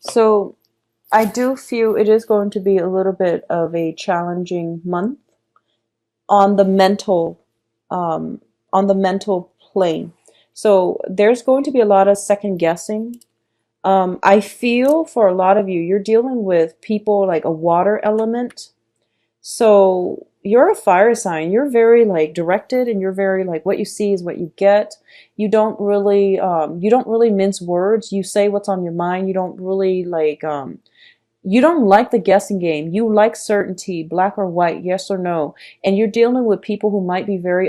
So I do feel it is going to be a little bit of a challenging month on the mental, um, on the mental plane. So there's going to be a lot of second guessing. I feel for a lot of you, you're dealing with people like a water element. So you're a fire sign. You're very like directed, and you're very like what you see is what you get. You don't really mince words. You say what's on your mind. You don't really you don't like the guessing game. You like certainty, black or white, yes or no. And you're dealing with people who might be very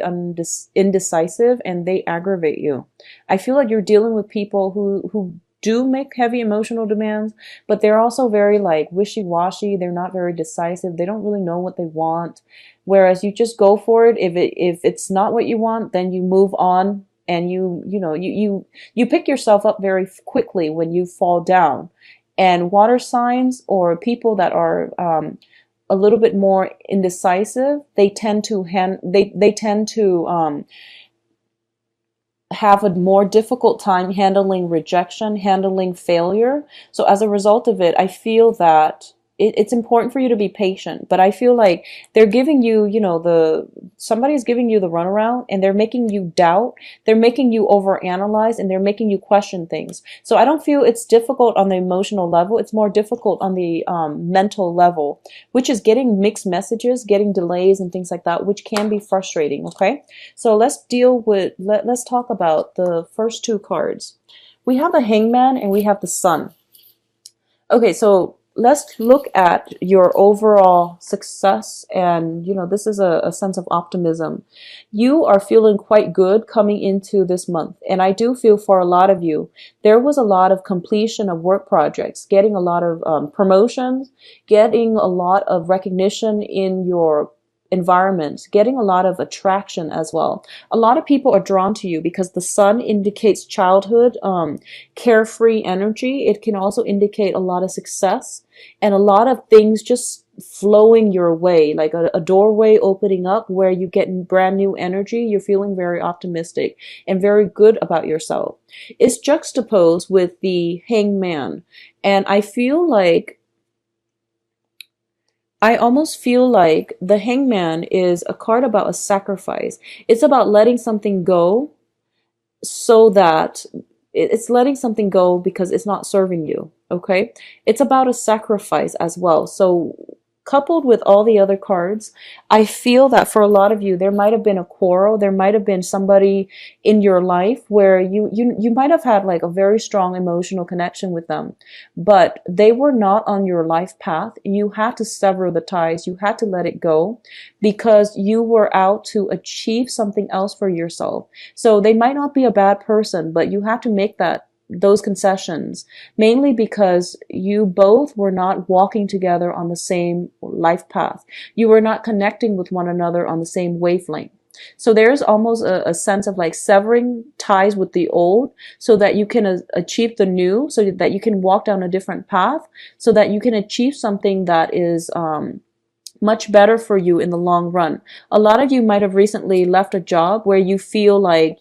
indecisive, and they aggravate you. I feel like you're dealing with people who do make heavy emotional demands, but they're also very like wishy-washy. They're not very decisive. They don't really know what they want. Whereas you just go for it. If it's not what you want, then you move on, and you pick yourself up very quickly when you fall down. And water signs or people that are a little bit more indecisive, they tend to they tend to have a more difficult time handling rejection, handling failure. So as a result of it, I feel that it's important for you to be patient, but I feel like they're giving you, somebody's giving you the runaround, and they're making you doubt, they're making you overanalyze, and they're making you question things. So I don't feel it's difficult on the emotional level. It's more difficult on the mental level, which is getting mixed messages, getting delays and things like that, which can be frustrating. Okay. So let's talk about the first two cards. We have the Hangman and we have the Sun. Okay, so let's look at your overall success. And this is a sense of optimism. You are feeling quite good coming into this month, and I do feel for a lot of you there was a lot of completion of work projects, getting a lot of promotions, getting a lot of recognition in your environment, getting a lot of attraction as well. A lot of people are drawn to you because the sun indicates childhood, carefree energy. It can also indicate a lot of success and a lot of things just flowing your way, like a doorway opening up where you get brand new energy. You're feeling very optimistic and very good about yourself. It's juxtaposed with the Hangman. And I almost feel like the Hangman is a card about a sacrifice. It's about letting something go, so that it's letting something go because it's not serving you. Okay. It's about a sacrifice as well. So coupled with all the other cards, I feel that for a lot of you, there might have been a quarrel. There might have been somebody in your life where you might have had like a very strong emotional connection with them, but they were not on your life path. You had to sever the ties. You had to let it go because you were out to achieve something else for yourself. So they might not be a bad person, but you have to make those concessions, mainly because you both were not walking together on the same life path. You were not connecting with one another on the same wavelength. So there's almost a sense of like severing ties with the old so that you can achieve the new, so that you can walk down a different path, so that you can achieve something that is much better for you in the long run. A lot of you might have recently left a job where you feel like,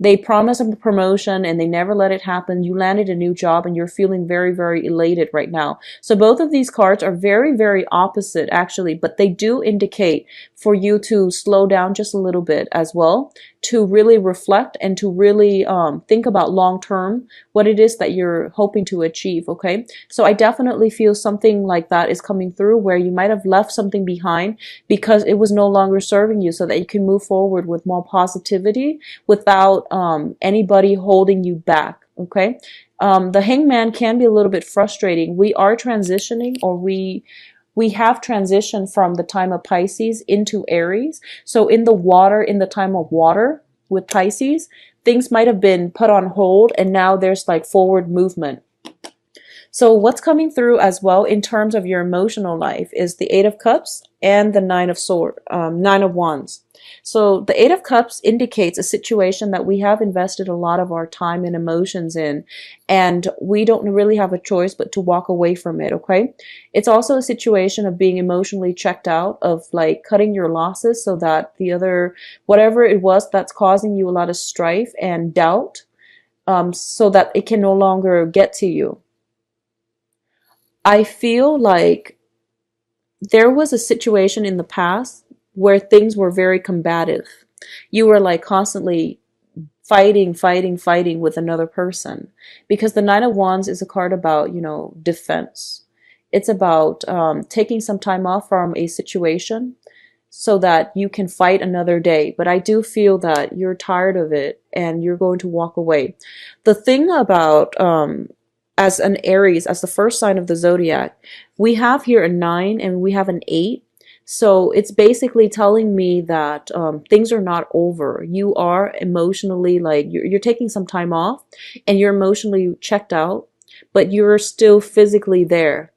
they promised a promotion and they never let it happen. You landed a new job and you're feeling very, very elated right now. So both of these cards are very, very opposite actually, but they do indicate for you to slow down just a little bit as well, to really reflect and to really think about long term what it is that you're hoping to achieve. Okay. So I definitely feel something like that is coming through, where you might have left something behind because it was no longer serving you, so that you can move forward with more positivity without anybody holding you back. Okay. The Hangman can be a little bit frustrating. We are transitioning, or we have transitioned from the time of Pisces into Aries. So in the time of water with Pisces, things might have been put on hold, and now there's like forward movement. So what's coming through as well in terms of your emotional life is the Eight of Cups and the Nine of Wands. So the Eight of Cups indicates a situation that we have invested a lot of our time and emotions in, and we don't really have a choice but to walk away from it. Okay. It's also a situation of being emotionally checked out, of like cutting your losses so that whatever it was that's causing you a lot of strife and doubt, so that it can no longer get to you. I feel like there was a situation in the past where things were very combative. You were like constantly fighting, fighting, fighting with another person. Because the Nine of Wands is a card about, defense. It's about taking some time off from a situation so that you can fight another day. But I do feel that you're tired of it and you're going to walk away. The thing about as an Aries, as the first sign of the zodiac, we have here a 9 and we have an 8. So it's basically telling me that things are not over. You are emotionally, like, you're taking some time off and you're emotionally checked out, but you're still physically there.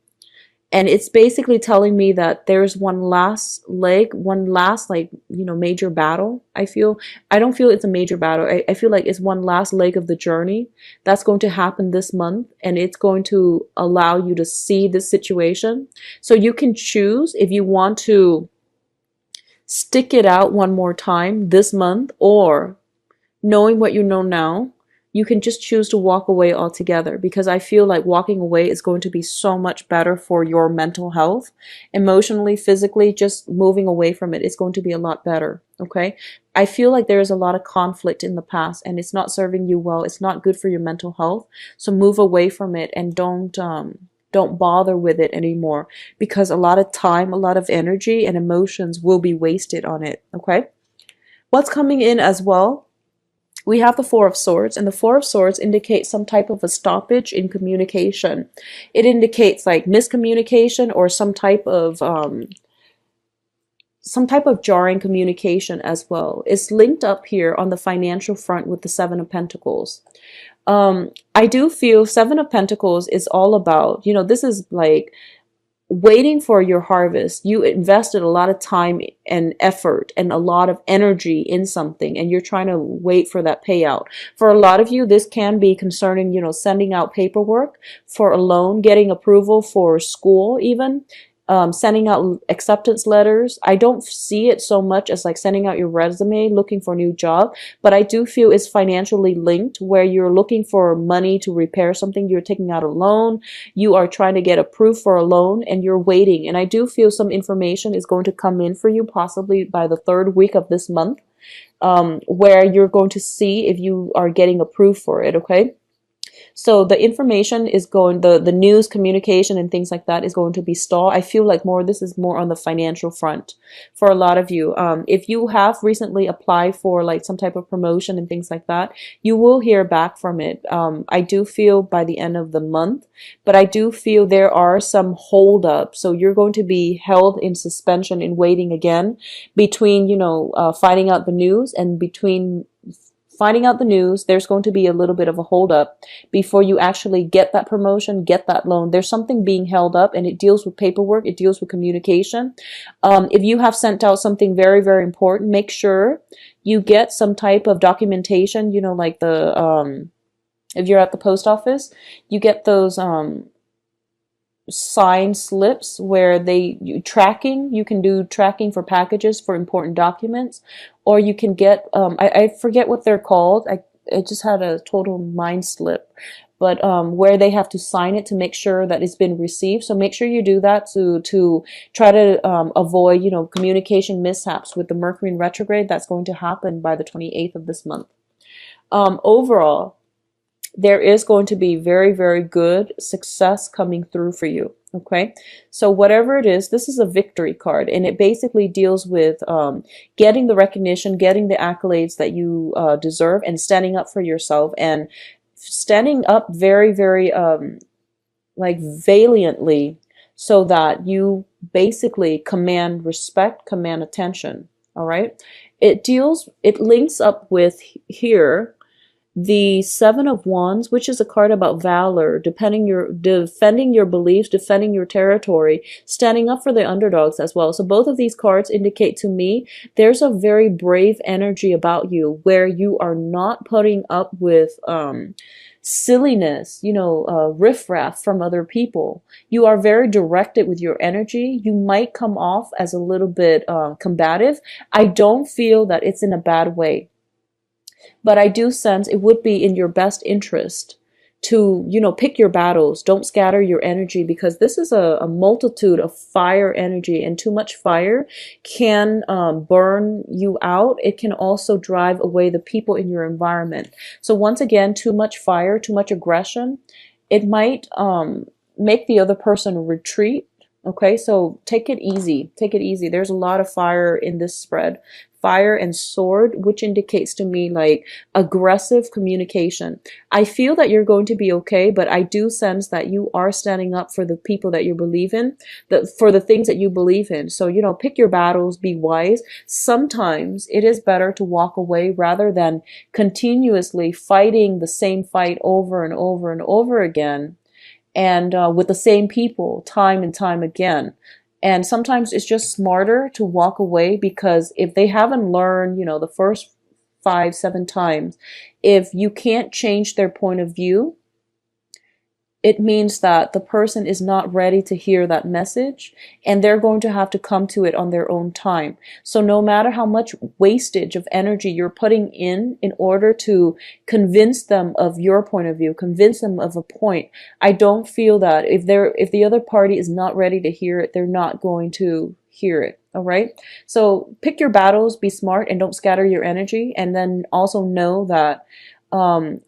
And it's basically telling me that there's one last leg, one last, like, major battle. I don't feel it's a major battle. I feel like it's one last leg of the journey that's going to happen this month, and it's going to allow you to see this situation. So you can choose if you want to stick it out one more time this month, or knowing what you know now, you can just choose to walk away altogether, because I feel like walking away is going to be so much better for your mental health, emotionally, physically. Just moving away from it is going to be a lot better. Okay. I feel like there is a lot of conflict in the past and it's not serving you well. It's not good for your mental health. So move away from it and don't bother with it anymore, because a lot of time, a lot of energy and emotions will be wasted on it. Okay. What's coming in as well, we have the Four of Swords, and the Four of Swords indicates some type of a stoppage in communication. It indicates like miscommunication or some type of jarring communication as well. It's linked up here on the financial front with the Seven of Pentacles. I do feel Seven of Pentacles is all about, this is like waiting for your harvest. You invested a lot of time and effort and a lot of energy in something, and you're trying to wait for that payout. For a lot of you, this can be concerning, sending out paperwork for a loan, getting approval for school, even sending out acceptance letters. I don't see it so much as like sending out your resume, looking for a new job, but I do feel it's financially linked, where you're looking for money to repair something. You're taking out a loan, you are trying to get approved for a loan, and you're waiting. And I do feel some information is going to come in for you, possibly by the third week of this month, where you're going to see if you are getting approved for it. Okay. So the information is going, the news, communication, and things like that is going to be stalled. I feel like this is more on the financial front for a lot of you. If you have recently applied for like some type of promotion and things like that, you will hear back from it. I do feel by the end of the month, but I do feel there are some holdups. So you're going to be held in suspension in waiting again between, finding out the news, and between finding out the news, there's going to be a little bit of a holdup before you actually get that promotion, get that loan. There's something being held up, and it deals with paperwork. It deals with communication. If you have sent out something very, very important, make sure you get some type of documentation, like if you're at the post office, you get those, signed slips where you can do tracking for packages for important documents, or you can get I forget what they're called. I just had a total mind slip, but where they have to sign it to make sure that it's been received. So make sure you do that to try to avoid communication mishaps with the Mercury in retrograde that's going to happen by the 28th of this month. Overall, there is going to be very, very good success coming through for you. Okay, so whatever it is, this is a victory card, and it basically deals with getting the recognition, getting the accolades that you deserve, and standing up for yourself, and standing up very, very like valiantly, so that you basically command respect, command attention. All right, it links up with here the Seven of Wands, which is a card about valor, defending your beliefs, defending your territory, standing up for the underdogs as well. So both of these cards indicate to me there's a very brave energy about you, where you are not putting up with silliness, riffraff from other people. You are very directed with your energy. You might come off as a little bit combative. I don't feel that it's in a bad way, but I do sense it would be in your best interest to, pick your battles. Don't scatter your energy, because this is a multitude of fire energy, and too much fire can burn you out. It can also drive away the people in your environment. So once again, too much fire, too much aggression, it might make the other person retreat. Okay, so take it easy. Take it easy. There's a lot of fire in this spread. Fire and sword, which indicates to me like aggressive communication. I feel that you're going to be okay, but I do sense that you are standing up for the people that you believe in, for the things that you believe in. So, pick your battles, be wise. Sometimes it is better to walk away rather than continuously fighting the same fight over and over and over again, and with the same people time and time again. And sometimes it's just smarter to walk away, because if they haven't learned, the first 5, 7 times, if you can't change their point of view, it means that the person is not ready to hear that message, and they're going to have to come to it on their own time. So no matter how much wastage of energy you're putting in order to convince them of your point of view, convince them of a point, I don't feel that if the other party is not ready to hear it, they're not going to hear it. All right. So pick your battles, be smart, and don't scatter your energy. And then also know that the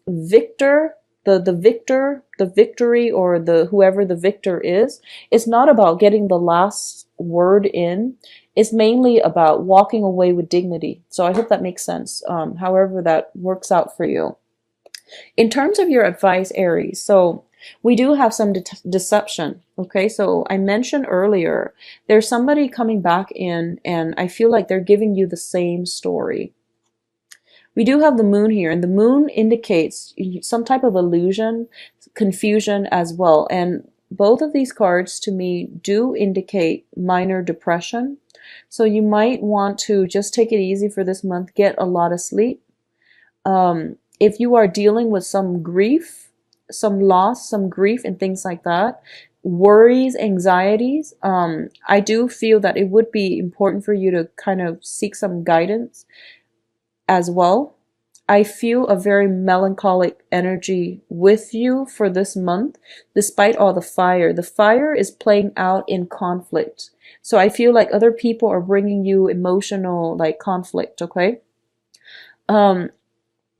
victory, or whoever the victor is, it's not about getting the last word in. It's mainly about walking away with dignity. So I hope that makes sense, however that works out for you. In terms of your advice, Aries, so we do have some deception. Okay, so I mentioned earlier, there's somebody coming back in, and I feel like they're giving you the same story. We do have the moon here, and the moon indicates some type of illusion, confusion as well. And both of these cards to me do indicate minor depression. So you might want to just take it easy for this month, get a lot of sleep. If you are dealing with some grief, some loss, some grief and things like that, worries, anxieties, I do feel that it would be important for you to kind of seek some guidance as well. I feel a very melancholic energy with you for this month, despite all the fire. The fire is playing out in conflict. So I feel like other people are bringing you emotional like conflict, okay?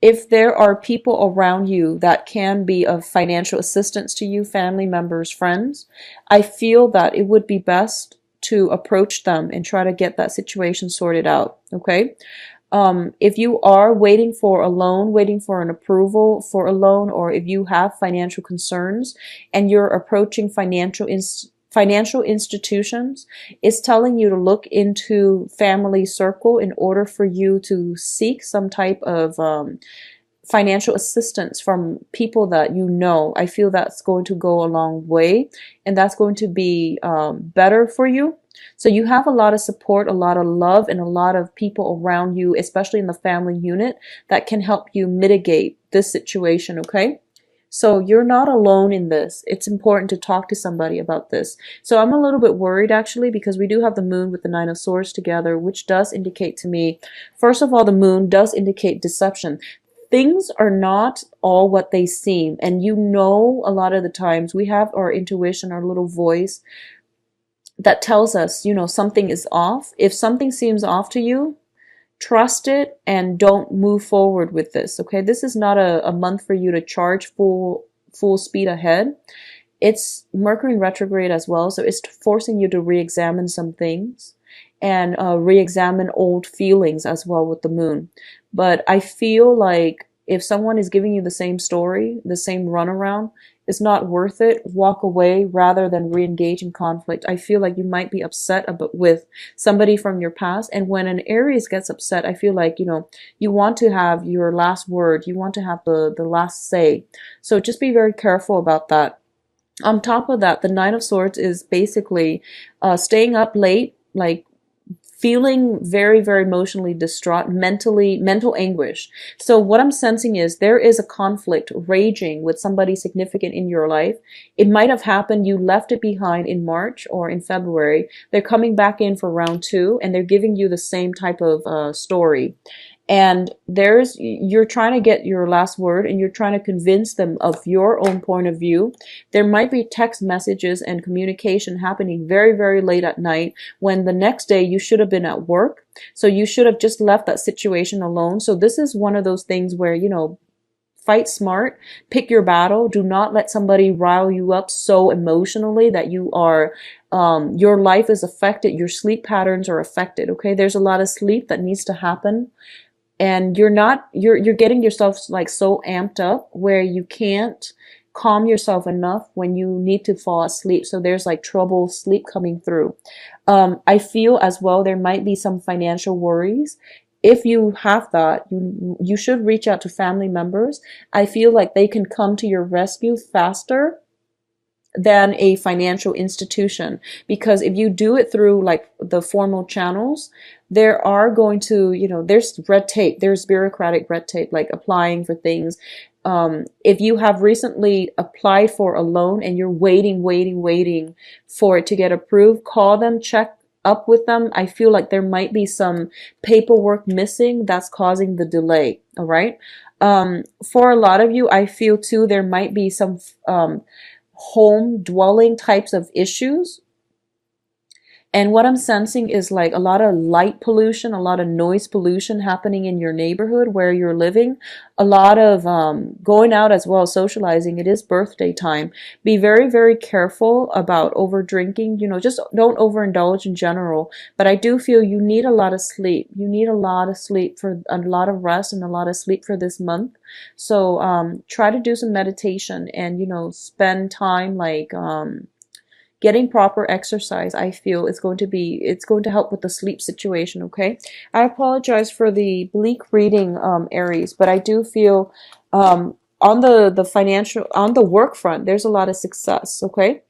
If there are people around you that can be of financial assistance to you, family members, friends, I feel that it would be best to approach them and try to get that situation sorted out, okay? If you are waiting for a loan, waiting for an approval for a loan, or if you have financial concerns and you're approaching financial institutions, it's telling you to look into family circle in order for you to seek some type of financial assistance from people that you know. I feel that's going to go a long way, and that's going to be better for you. So you have a lot of support, a lot of love, and a lot of people around you, especially in the family unit, that can help you mitigate this situation, okay? So you're not alone in this. It's important to talk to somebody about this. So I'm a little bit worried actually, because we do have the moon with the 9 of Swords together, which does indicate to me, first of all, the moon does indicate deception. Things are not all what they seem. And a lot of the times we have our intuition, our little voice that tells us, something is off. If something seems off to you, trust it and don't move forward with this, okay? This is not a month for you to charge full speed ahead. It's Mercury in retrograde as well, so it's forcing you to re-examine some things and re-examine old feelings as well with the moon. But I feel like if someone is giving you the same story, the same runaround, it's not worth it. Walk away rather than re-engage in conflict. I feel like you might be upset with somebody from your past. And when an Aries gets upset, I feel like, you want to have your last word. You want to have the last say. So just be very careful about that. On top of that, the 9 of Swords is basically staying up late, like feeling very, very emotionally distraught, mental anguish. So what I'm sensing is there is a conflict raging with somebody significant in your life. It might have happened, you left it behind in March or in February. They're coming back in for round 2, and they're giving you the same type of story. and you're trying to get your last word, and you're trying to convince them of your own point of view. There might be text messages and communication happening very, very late at night, when the next day you should have been at work. So you should have just left that situation alone. So this is one of those things where, fight smart, pick your battle. Do not let somebody rile you up so emotionally that your life is affected. Your sleep patterns are affected. Okay. There's a lot of sleep that needs to happen, and you're getting yourself like so amped up where you can't calm yourself enough when you need to fall asleep. So there's like trouble sleep coming through. I feel as well there might be some financial worries. If you have that, you should reach out to family members. I feel like they can come to your rescue faster than a financial institution, because if you do it through like the formal channels, there are going to, there's red tape, there's bureaucratic red tape, like applying for things. If you have recently applied for a loan and you're waiting for it to get approved, call them, check up with them. I feel like there might be some paperwork missing that's causing the delay. All right. For a lot of you, I feel too, there might be some home dwelling types of issues. And what I'm sensing is like a lot of light pollution, a lot of noise pollution happening in your neighborhood where you're living, a lot of going out as well, socializing. It is birthday time. Be very, very careful about over drinking. Just don't overindulge in general. But I do feel you need a lot of sleep. You need a lot of sleep, for a lot of rest and a lot of sleep for this month. So try to do some meditation and, spend time like getting proper exercise. I feel it's going to help with the sleep situation. Okay. I apologize for the bleak reading, Aries, but I do feel on the financial, on the work front, there's a lot of success. Okay.